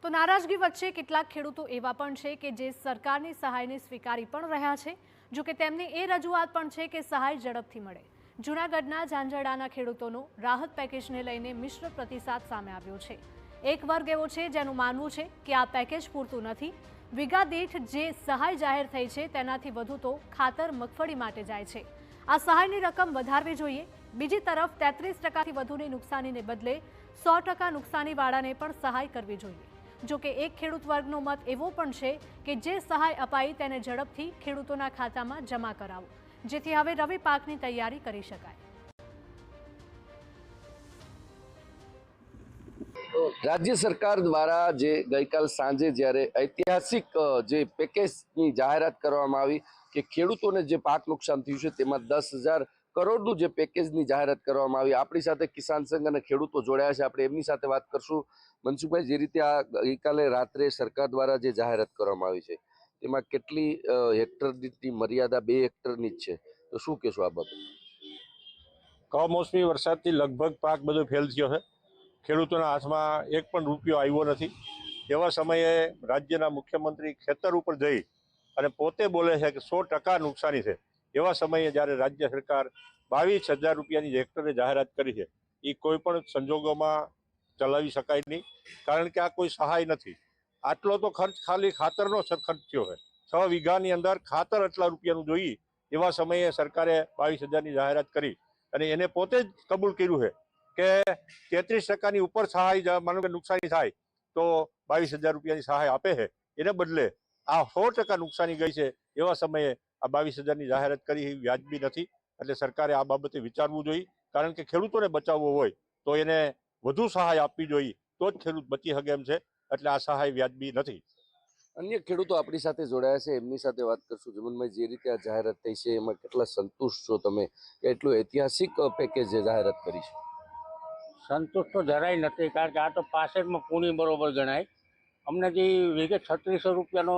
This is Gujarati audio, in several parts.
તો નારાજગી વચ્ચે કેટલાક ખેડૂતો એવા પણ છે કે જે સરકારની સહાયને સ્વીકારી પણ રહ્યા છે। જો કે તેમની એ રજૂઆત પણ છે કે સહાય ઝડપથી મળે। જૂનાગઢના ઝાંઝરડાના ખેડૂતોનો રાહત પેકેજને લઈને મિશ્ર પ્રતિસાદ સામે આવ્યો છે। એક વર્ગ એવો છે જેનું માનવું છે કે આ પેકેજ પૂરતું નથી। વીઘા દીઠ જે સહાય જાહેર થઈ છે તેનાથી વધુ તો ખાતર મગફળી માટે જાય છે। આ સહાયની રકમ વધારવી જોઈએ। બીજી તરફ 33%થી વધુની નુકસાનીને બદલે 100% નુકસાનીવાળાને પણ સહાય કરવી જોઈએ। જો કે એક ખેડૂત વર્ગનો મત એવો પણ છે કે જે સહાય અપાઈ તેને ઝડપથી ખેડૂતોના ખાતામાં જમા કરાવો, જેથી હવે રવિ પાકની તૈયારી કરી શકાય। राज्य सरकार द्वारा जे गईकाल सांजे ज्यारे ऐतिहासिक जे पेकेजनी जाहेरात करवामां आवी के खेडूतोने जे पाक नुकसान थयुं छे तेमां 10,000 करोड़नुं जे पेकेजनी जाहेरात करवामां आवी। आपणी साथे किसान संघ अने खेडूतो जोड़ाया छे, आपणे एमनी साथे वात करशुं। मनसुखभाई, जे रीते आ गईकाले रात्रे सरकार द्वारा जे जाहेरात करवामां आवी छे तेमां केटली हेक्टरनी मर्यादा 2 हेक्टरनी ज छे, तो शुं कहेशो आ बाबते? कमोसमी वरसादथी लगभग पाक बधो फेल थयो छे। ખેડૂતોના હાથમાં એક પણ રૂપિયો આવ્યો નથી। એવા સમયે રાજ્યના મુખ્યમંત્રી ખેતર ઉપર જઈ અને પોતે બોલે છે કે 100% નુકસાની છે। એવા સમયે જ્યારે રાજ્ય સરકાર 22,000 રૂપિયાની હેક્ટરે જાહેરાત કરી છે, એ કોઈ પણ સંજોગોમાં ચલાવી શકાય નહીં, કારણ કે આ કોઈ સહાય નથી। આટલો તો ખર્ચ ખાલી ખાતરનો ખર્ચ થયો છે। 6 વીઘાની અંદર ખાતર આટલા રૂપિયાનું જોઈએ એવા સમયે સરકારે 22,000ની જાહેરાત કરી અને એને પોતે જ કબૂલ કર્યું છે કે 33%ની ઉપર સહાય માનો કે નુકસાની થાય તો 22,000 રૂપિયાની સહાય આપે છે। એને બદલે આ 100% નુકસાની ગઈ છે એવા સમયે આ 22,000ની જાહેરાત કરી એ વ્યાજબી નથી। એટલે સરકારે આ બાબતે વિચારવું જોઈએ, કારણ કે ખેડૂતોને બચાવવો હોય તો એને વધુ સહાય આપવી જોઈએ, તો જ ખેડૂત બચી શકે એમ છે। એટલે આ સહાય વ્યાજબી નથી। अन्य खेडूतो आपणी साथे जोड़ाया छे, एमनी साथे वात करशुं। जमनभाई, जे रीते आ जाहेरात थई छे एमां केटला संतुष्ट छो तमे के एटલું ऐतिहासिक पेकेज जे जाहेरात करी छे? संतुष्ट तो જરાય નથી, કારણ કે આ તો પાસેમાં પૂણી બરોબર ગણાય। અમને જે વીઘે 3600 રૂપિયાનો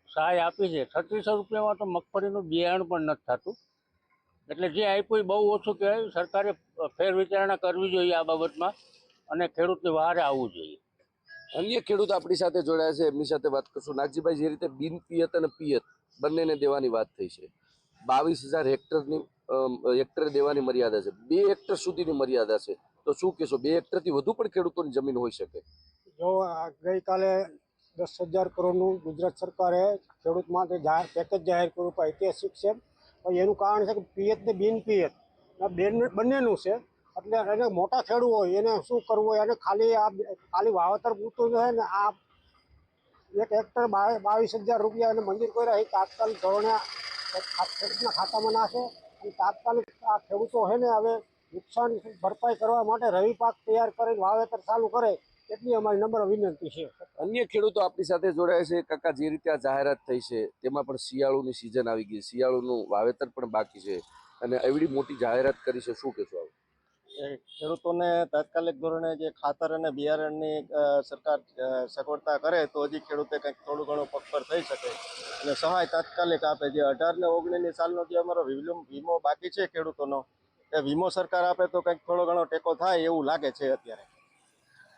સહાય આપી છે, 3600 રૂપિયામાં તો મગફળીનું બિયારણ પણ નથી થતું। એટલે જે આપ્યું એ બહુ ઓછું કહેવાય। સરકારે ફેર વિચારણા કરવી જોઈએ આ બાબતમાં અને ખેડૂતની વહારે આવવું જોઈએ। अन्य खेडूत आपणी साथे जोड़ाया छे, एमनी साथे वात करशुं। नागजीभाई, जे रीते बिन पियत अने पियत बंनेने देवानी वात थई छे, 22,000 हेक्टरे देवानी मर्यादा छे, 2 हेक्टर सुधीनी मर्यादा छे, तो शुं कहेशो? 2 हेक्टरथी वधु पण खेडूतोनी जमीन होई शके? जो गईकाले 10,000 करोड़નું ગુજરાત સરકારે ખેડૂત માટે પેકેજ જાહેર કર્યું પણ ઐતિહાસિક છે। એનું કારણ છે કે પિયત ને બિન પિયત બંનેનું છે। એટલે એને મોટા ખેડૂત હોય એને શું કરવું હોય, એને ખાલી વાવેતર પૂરતું છે ને આ 1 હેક્ટર 22,000 રૂપિયા એને મંજૂર કર્યા એ તાત્કાલિક ધોરણે ખેડૂતના ખાતામાં નાખે અને તાત્કાલિક આ ખેડૂતો છે ને હવે નુકસાન ભરપાઈ કરવા માટે રવિ પાક તૈયાર કરીને વાવેતર ચાલુ કરે એટલી અમારી નમ્ર વિનંતી છે। अन्य खेडूतो आपणी साथे जोड़ाया छे। काका, जे रीते आ जाहेरात थई छे तेमां पण शियाळुनी सीजन आवी गई, शियाळुनुं वावेतर पण बाकी छे અને એવડી મોટી જાહેરાત કરી છે, શું કહેશો? ખેડૂતોને તાત્કાલિક ધોરણે જે ખાતર અને બિયારણની સરકાર સગવડતા કરે તો હજી ખેડૂતે કંઈક થોડું ઘણું પગભર થઈ શકે અને સહાય તાત્કાલિક આપે। જે 18 ને 19ની સાલનો જે અમારો વીમો બાકી છે ખેડૂતોનો, એ વીમો સરકાર આપે તો કંઈક થોડો ઘણો ટેકો થાય એવું લાગે છે અત્યારે।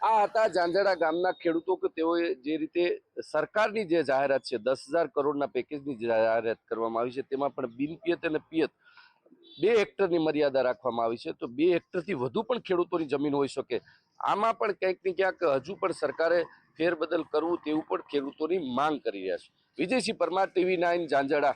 આ હતા ઝાંઝરડા ગામના ખેડૂતો કે તેઓએ જે રીતે સરકારની જે જાહેરાત છે 10,000 કરોડના પેકેજની જાહેરાત કરવામાં આવી છે તેમાં પણ બિન પિયત અને પિયત 2 હેક્ટરની મર્યાદા રાખવામાં આવી છે। તો 2 હેક્ટરથી વધુ પણ ખેડૂતોની જમીન હોઈ શકે। આમાં પણ ક્યાંક ને ક્યાંક હજુ પણ સરકારે ફેરબદલ કરવું તેવું પણ ખેડૂતોની માંગ કરી રહ્યા છે। વિજયસિંહ પરમાર, TV9, ઝાંઝરડા।